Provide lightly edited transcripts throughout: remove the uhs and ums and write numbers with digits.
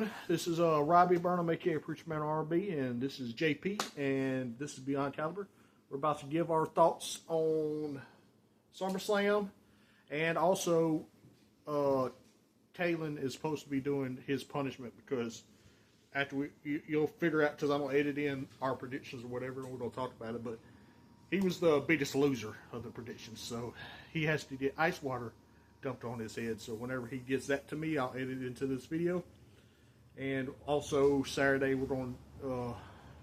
everyone? This is Robbie Burnham, aka Preacher Man RB, and this is JP, and this is Beyond Caliber. We're about to give our thoughts on SummerSlam, and also Kalen is supposed to be doing his punishment because after you'll figure out, because I'm gonna edit in our predictions or whatever, and we're gonna talk about it. But he was the biggest loser of the predictions, so he has to get ice water dumped on his head. So whenever he gets that to me, I'll edit it into this video. And also Saturday we're going to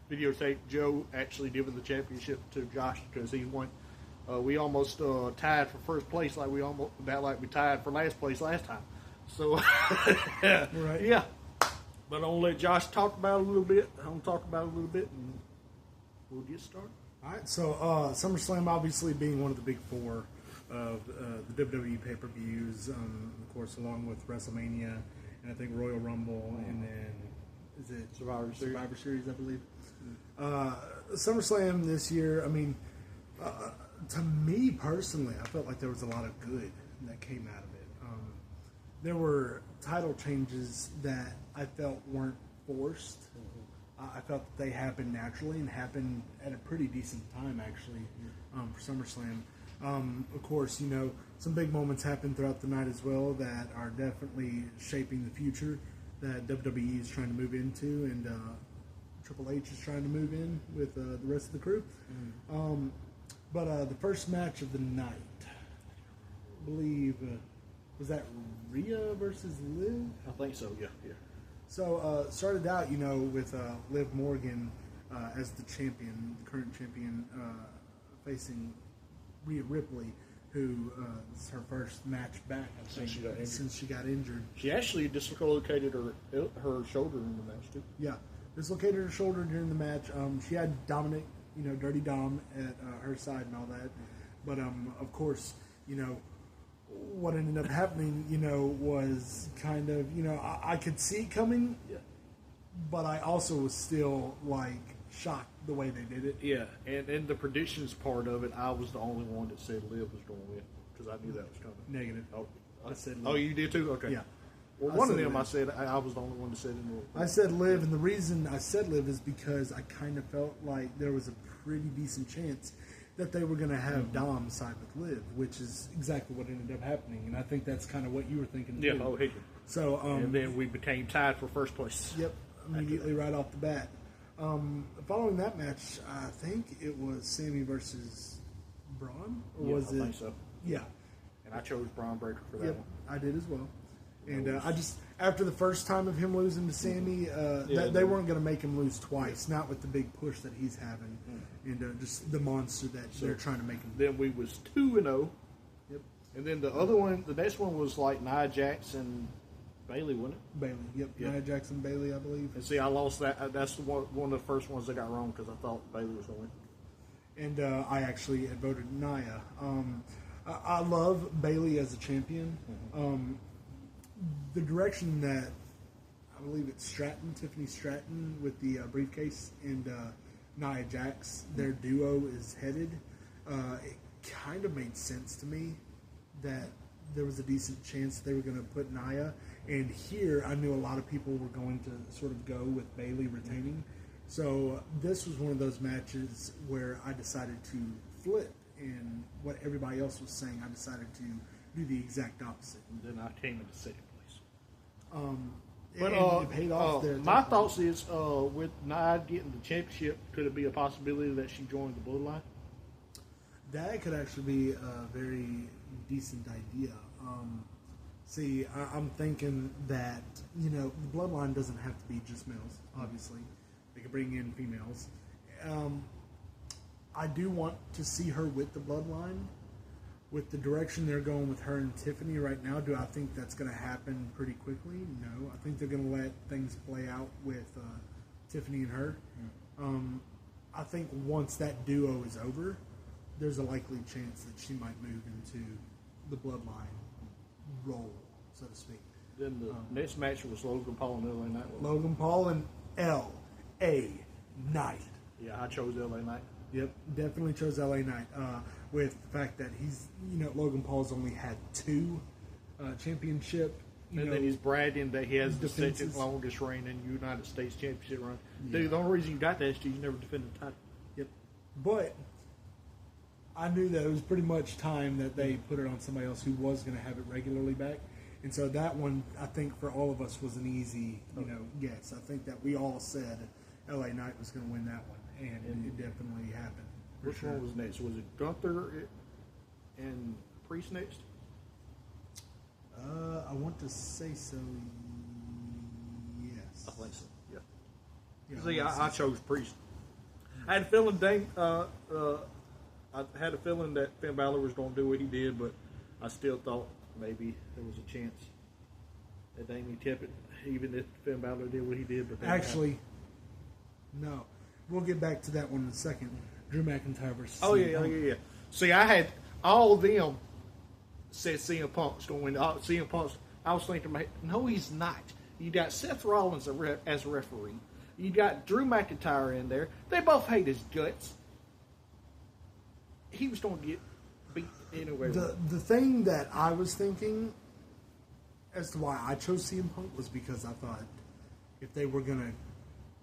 videotape Joe actually giving the championship to Josh because he won. We almost tied for first place, like we tied for last place last time. So right. Yeah. But I'll let Josh talk about it a little bit. and we'll get started. All right. So SummerSlam obviously being one of the big four of the WWE pay-per-views, of course, along with WrestleMania and I think Royal Rumble, and then is it Survivor Series, I believe. SummerSlam this year, I mean, to me personally, I felt like there was a lot of good that came out of it. There were title changes that I felt weren't forced. I felt that they happened naturally and happened at a pretty decent time, actually, for SummerSlam. Of course, you know, some big moments happened throughout the night as well that are definitely shaping the future that WWE is trying to move into, and Triple H is trying to move in with the rest of the crew. But the first match of the night, I believe, was that Rhea versus Liv? I think so, yeah. So started out, you know, with Liv Morgan as the champion, the current champion, facing Rhea Ripley, who is her first match back since she got injured. She actually dislocated her shoulder in the match too. Yeah, dislocated her shoulder during the match. She had Dominic, you know, Dirty Dom at her side and all that. But of course, you know, what ended up happening, you know, was kind of, you know, I could see it coming, but I also was still like shocked the way they did it. Yeah, and in the predictions part of it, I was the only one that said Liv was going to win because I knew that was coming. Negative. Oh, I said Liv. Oh, you did too? Okay. Yeah. Well, one of them I said I was the only one that said it. I said Liv, and the reason I said Liv is because I kind of felt like there was a pretty decent chance that they were going to have Dom side with Liv, which is exactly what ended up happening, and I think that's kind of what you were thinking too. Yeah. Oh, hey. So, and then we became tied for first place. Yep. Immediately right off the bat. Following that match, I think it was Sammy versus Braun, or was it? I think so. Yeah. And I chose Braun Breaker for that Yep, one. I did as well. And I just, after the first time of him losing to Sammy, they weren't going to make him lose twice, not with the big push that he's having, and just the monster that they're trying to make him. Then we was 2-0. Yep. And then the other one, the next one was like Nia Jax and Bailey, wasn't it? Bailey, yep. Nia Jax and Bailey, I believe. And see, I lost that. That's the one of the first ones I got wrong because I thought Bailey was going to win. And I actually had voted Nia. I love Bailey as a champion. The direction that I believe it's Tiffany Stratton with the briefcase, and Nia Jax, their duo is headed. It kind of made sense to me that there was a decent chance they were going to put Nia. And here, I knew a lot of people were going to sort of go with Bailey retaining. So this was one of those matches where I decided to flip, and what everybody else was saying, I decided to do the exact opposite. And then I came into second place. But it paid off there. My thoughts is, with Nia getting the championship, could it be a possibility that she joined the Bloodline? That could actually be a very decent idea. See, I'm thinking that, you know, the Bloodline doesn't have to be just males, obviously. They could bring in females. I do want to see her with the Bloodline. With the direction they're going with her and Tiffany right now, do I think that's going to happen pretty quickly? No. I think they're going to let things play out with Tiffany and her. I think once that duo is over, there's a likely chance that she might move into the Bloodline role, so to speak. Then the next match was Logan Paul and LA Knight. Logan Paul and L.A. Knight. Yeah, I chose LA Knight. Yep, definitely chose LA Knight. With the fact that he's, you know, Logan Paul's only had 2 championship And then he's bragging that he has the second defenses. longest reigning United States Championship run. Yeah. Dude, the only reason you got that is you never defended the title. Yep. But I knew that it was pretty much time that they put it on somebody else who was going to have it regularly back. And so that one, I think, for all of us was an easy, guess. I think that we all said LA Knight was going to win that one, and it definitely happened. Which one was next? Was it Gunther and Priest next? I want to say so. Yes. I think so. Yeah. Yeah, See, want to I say chose Priest. I had a feeling I had a feeling that Finn Balor was going to do what he did, but I still thought maybe there was a chance that Damien kept it, even if Finn Balor did what he did. But Actually, no. We'll get back to that one in a second. Drew McIntyre versus Oh CM yeah, Punk. yeah. See, I had all of them said CM Punk's going to win. CM Punk's. I was thinking, no, he's not. You got Seth Rollins as a referee. You got Drew McIntyre in there. They both hate his guts. He was going to get beat anyway. The thing that I was thinking as to why I chose CM Punk was because I thought if they were going to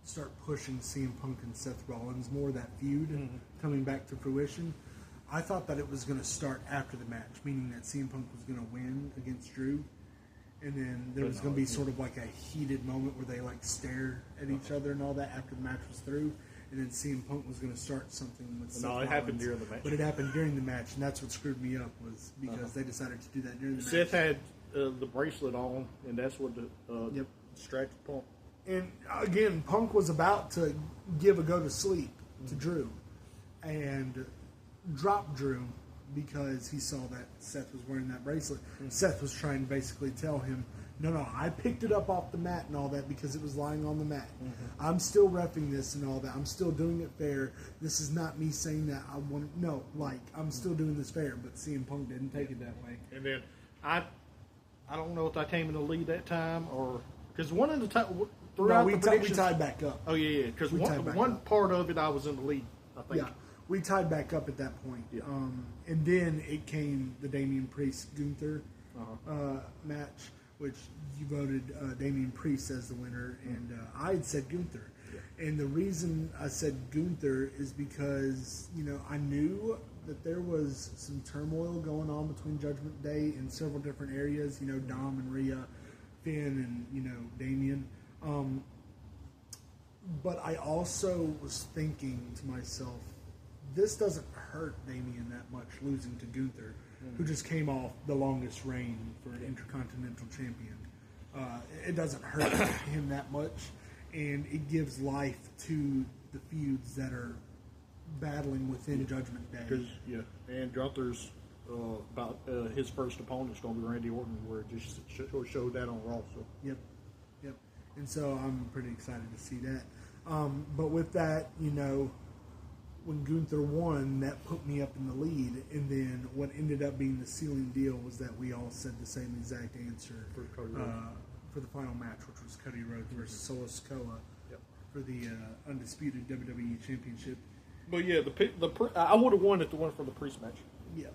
start pushing CM Punk and Seth Rollins more, that feud coming back to fruition, I thought that it was going to start after the match, meaning that CM Punk was going to win against Drew, and then there was going to be sort of like a heated moment where they like stared at each other and all that after the match was through, and then CM Punk was going to start something with Seth Rollins. Happened during the match. But it happened during the match, and that's what screwed me up was because they decided to do that during the match. Seth had the bracelet on, and that's what distracted Punk. And again, Punk was about to give a go to sleep to Drew and drop Drew because he saw that Seth was wearing that bracelet. Seth was trying to basically tell him, no, I picked it up off the mat and all that because it was lying on the mat. I'm still reffing this and all that. I'm still doing it fair. This is not me saying that I want – no, like, I'm still doing this fair. But CM Punk didn't take it that way. And then I don't know if I came in the lead that time or – because one of the time – throughout we the predictions, tied back up. Oh, yeah. Because one part of it I was in the lead, I think. Yeah, we tied back up at that point. Yeah. And then it came the Damian Priest-Gunther match, which you voted Damian Priest as the winner, and I had said Gunther. Yeah. And the reason I said Gunther is because, I knew that there was some turmoil going on between Judgment Day in several different areas, Dom and Rhea, Finn and, Damian. But I also was thinking to myself, this doesn't hurt Damian that much losing to Gunther, who just came off the longest reign for an Intercontinental Champion. It doesn't hurt him that much, and it gives life to the feuds that are battling within Judgment Day. And Gunther's about his first opponent's going to be Randy Orton, where it just showed that on Raw. So. Yep. And so I'm pretty excited to see that. But with that, when Gunther won, that put me up in the lead. And then what ended up being the sealing deal was that we all said the same exact answer for the final match, which was Cody Rhodes versus Solo Sikoa for the undisputed WWE Championship. But yeah, I would have won if the one for the Priest match. Yeah.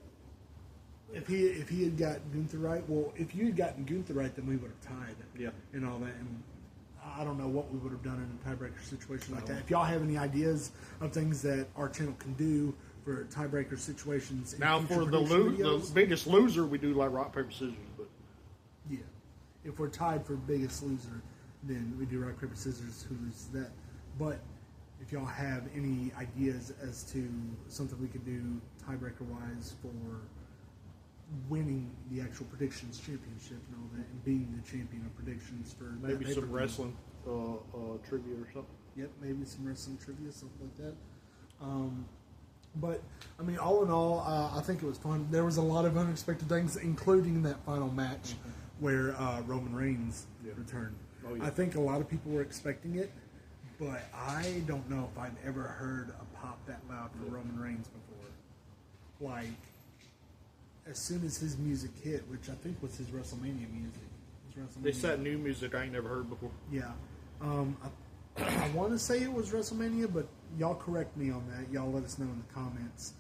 If he had got Gunther right, if you had gotten Gunther right, then we would have tied. Yeah. And all that. And I don't know what we would have done in a tiebreaker situation like that. If y'all have any ideas of things that our channel can do for tiebreaker situations, now for the biggest loser, we do like rock paper scissors. But yeah, if we're tied for biggest loser, then we do rock paper scissors. Who loses that? But if y'all have any ideas as to something we could do tiebreaker wise for winning the actual predictions championship and all that, and being the champion of predictions for maybe some wrestling trivia or something. Yep, maybe some wrestling trivia, something like that. But I mean, all in all, I think it was fun. There was a lot of unexpected things, including that final match where Roman Reigns returned. Oh, yeah. I think a lot of people were expecting it, but I don't know if I've ever heard a pop that loud for Roman Reigns before. Like, as soon as his music hit, which I think was his WrestleMania music. They set new music I ain't never heard before. Yeah. I want to say it was WrestleMania, but y'all correct me on that. Y'all let us know in the comments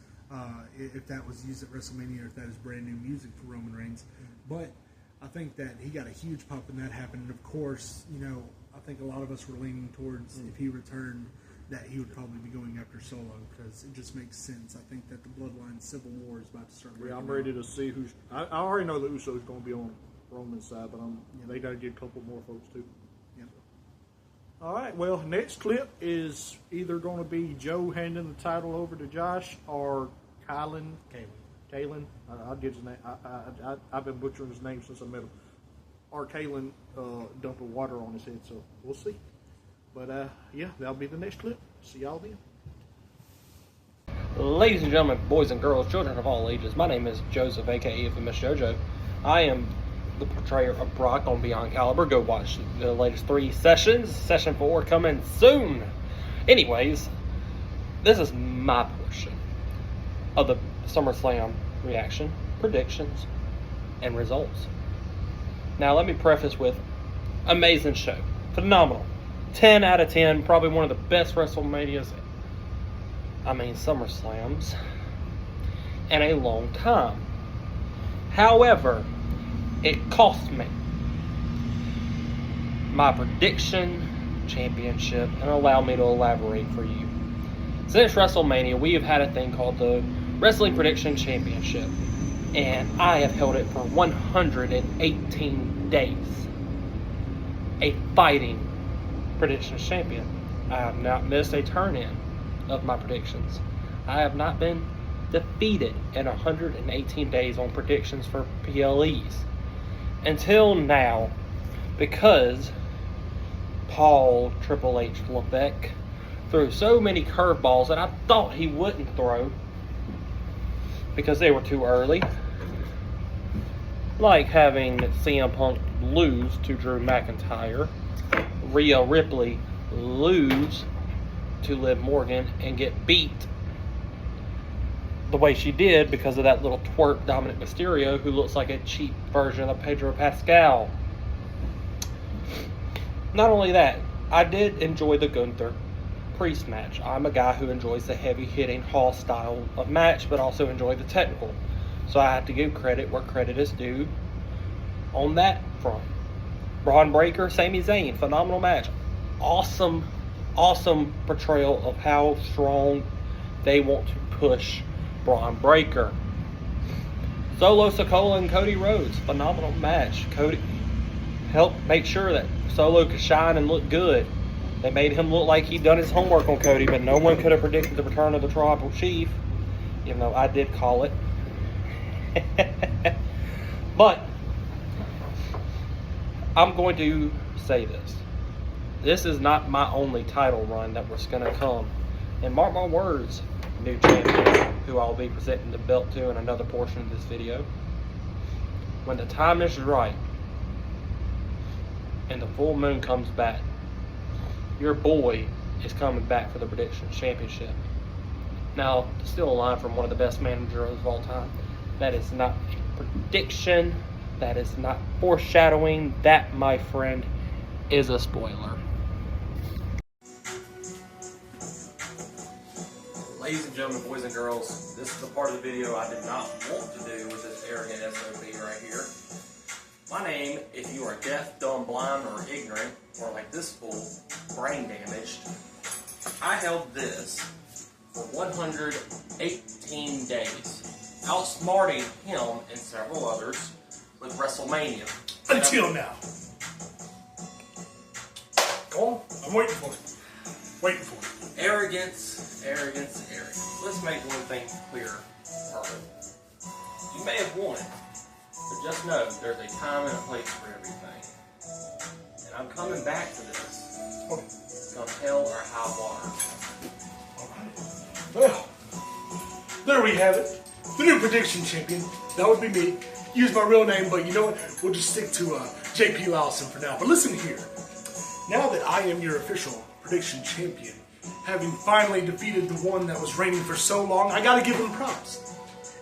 if that was used at WrestleMania or if that is brand new music for Roman Reigns. But I think that he got a huge pop when that happened. And of course, you know, I think a lot of us were leaning towards if he returned, that he would probably be going after Solo, because it just makes sense. I think that the Bloodline Civil War is about to start. Yeah, I'm ready to see who's. I already know the Usos going to be on Roman's side, but they got to get a couple more folks too. Yeah. All right. Well, next clip is either going to be Joe handing the title over to Josh or Kalen. I'll get his name. I've been butchering his name since I met him. Or Kalen dumping water on his head. So we'll see. But yeah, that'll be the next clip. See y'all then. Ladies and gentlemen, boys and girls, children of all ages, my name is Joseph, aka Infamous JoJo. I am the portrayer of Brock on Beyond Caliber. Go watch the latest 3 sessions. Session 4 coming soon. Anyways, this is my portion of the SummerSlam reaction, predictions, and results. Now, let me preface with amazing show. Phenomenal. 10 out of 10. Probably one of the best SummerSlams in a long time. However, it cost me my prediction championship, and allow me to elaborate for you. Since WrestleMania, we have had a thing called the Wrestling Prediction Championship, and I have held it for 118 days. A fighting predictions champion. I have not missed a turn-in of my predictions. I have not been defeated in 118 days on predictions for PLEs. Until now, because Paul Triple H Levesque threw so many curveballs that I thought he wouldn't throw because they were too early. Like having CM Punk lose to Drew McIntyre, Rhea Ripley lose to Liv Morgan and get beat the way she did because of that little twerp Dominic Mysterio who looks like a cheap version of Pedro Pascal. Not only that, I did enjoy the Gunther Priest match. I'm a guy who enjoys the heavy-hitting Hall style of match, but also enjoy the technical. So I have to give credit where credit is due on that front. Braun Breaker, Sami Zayn, phenomenal match. Awesome portrayal of how strong they want to push Braun Breaker. Solo Sikoa and Cody Rhodes, phenomenal match. Cody helped make sure that Solo could shine and look good. They made him look like he'd done his homework on Cody, but no one could have predicted the return of the Tribal Chief, even though I did call it. But I'm going to say this. This is not my only title run that was going to come. And mark my words, new champion, who I'll be presenting the belt to in another portion of this video. When the time is right and the full moon comes back, your boy is coming back for the Predictions Championship. Now, to steal a line from one of the best managers of all time, that is not a prediction. That is not foreshadowing. That, my friend, is a spoiler. Ladies and gentlemen, boys and girls, this is the part of the video I did not want to do with this arrogant SOB right here. My name, if you are deaf, dumb, blind, or ignorant, or like this fool, brain damaged, I held this for 118 days, outsmarting him and several others with WrestleMania. Until now. Go on. I'm waiting for it. Waiting for it. Arrogance, arrogance, arrogance. Let's make one thing clear, Pearl. You may have won, but just know there's a time and a place for everything. And I'm coming back to this. Come hell or high water. Well, there we have it. The new prediction champion. That would be me. Use my real name, but you know what? We'll just stick to JP Lawson for now. But listen here. Now that I am your official prediction champion, having finally defeated the one that was reigning for so long, I gotta give him props.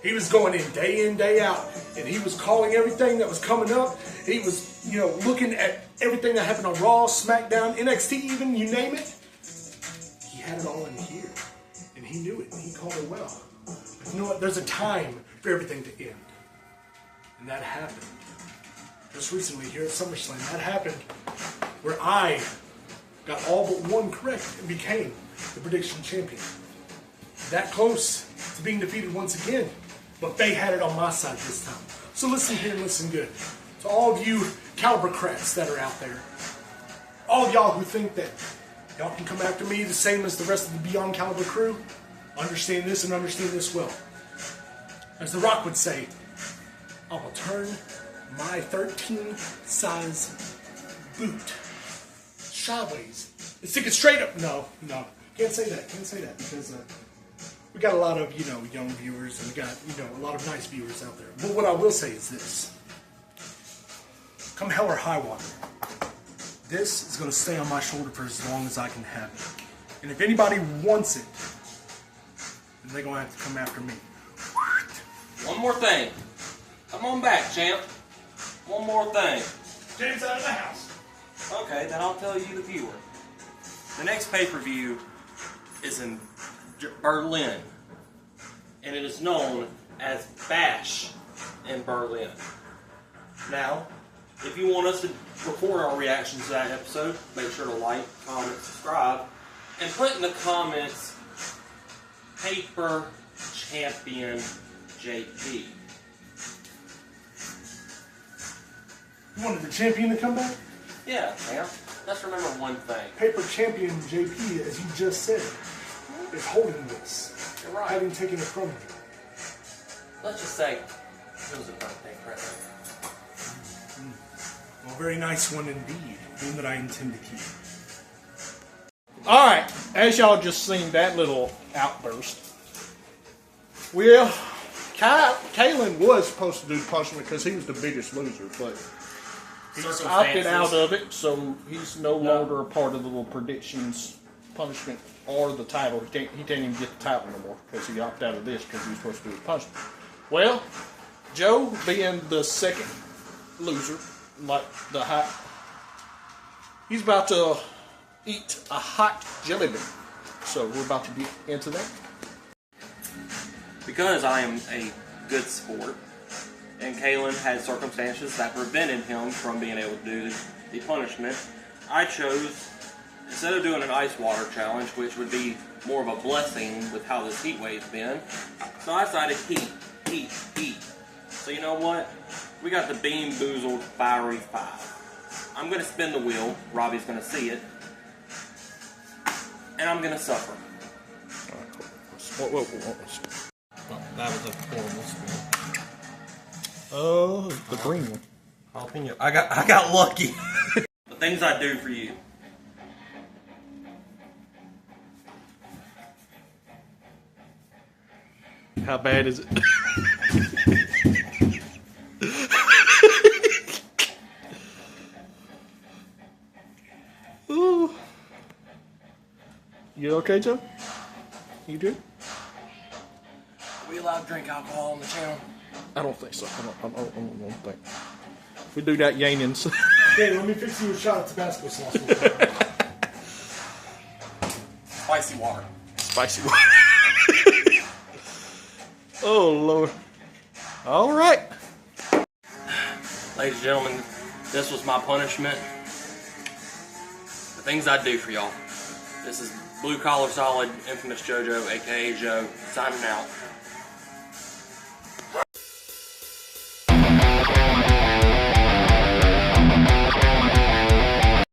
He was going in, day out, and he was calling everything that was coming up. He was, looking at everything that happened on Raw, SmackDown, NXT even, you name it. He had it all in here, and he knew it, and he called it well. But you know what? There's a time for everything to end. And that happened just recently here at SummerSlam. That happened where I got all but one correct and became the prediction champion. That close to being defeated once again, but Bay had it on my side this time. So listen here and listen good. To all of you caliber crats that are out there, all of y'all who think that y'all can come after me the same as the rest of the Beyond Caliber crew, understand this and understand this well. As The Rock would say, I will turn my 13 size boot sideways and stick it straight up. No, can't say that. Can't say that because we got a lot of young viewers and we got a lot of nice viewers out there. But what I will say is this: come hell or high water, this is going to stay on my shoulder for as long as I can have it. And if anybody wants it, then they're going to have to come after me. One more thing. Come on back, champ. One more thing. James out of the house. Okay, then I'll tell you the viewer. The next pay-per-view is in Berlin, and it is known as Bash in Berlin. Now, if you want us to record our reactions to that episode, make sure to like, comment, subscribe, and put in the comments, Paper Champion JP. You wanted the champion to come back? Yeah, man. Let's remember one thing. Paper champion JP, as you just said, is holding this. You're right. Having taken it from you. Let's just say it was a birthday present. Well, a very nice one indeed. One that I intend to keep. All right, as y'all just seen that little outburst. Well, Kalen was supposed to do the punishment because he was the biggest loser, but he's opted out of it, so he's no longer a part of the little predictions punishment or the title. He can't even get the title no more because he opted out of this because he was supposed to do the punishment. Well, Joe, being the second loser, like the hot, he's about to eat a hot jelly bean. So we're about to get into that. Because I am a good sport, and Kalen had circumstances that prevented him from being able to do the punishment, I chose, instead of doing an ice water challenge, which would be more of a blessing with how this heat wave's been, so I decided heat. So you know what? We got the Bean Boozled Fiery 5. I'm going to spin the wheel, Robbie's going to see it, and I'm going to suffer. Whoa. Oh, that was a horrible spin. Oh, the green one. Jalapeno. I got lucky. The things I do for you. How bad is it? Ooh. You okay, Joe? You good? Are we allowed to drink alcohol on the channel? I don't think so. I don't think. If we do that, Yanins. Okay, let me fix you a shot of Tabasco sauce. Spicy water. Spicy water. Oh, Lord. All right. Ladies and gentlemen, this was my punishment. The things I do for y'all. This is Blue Collar Solid, Infamous JoJo, aka Joe, signing out.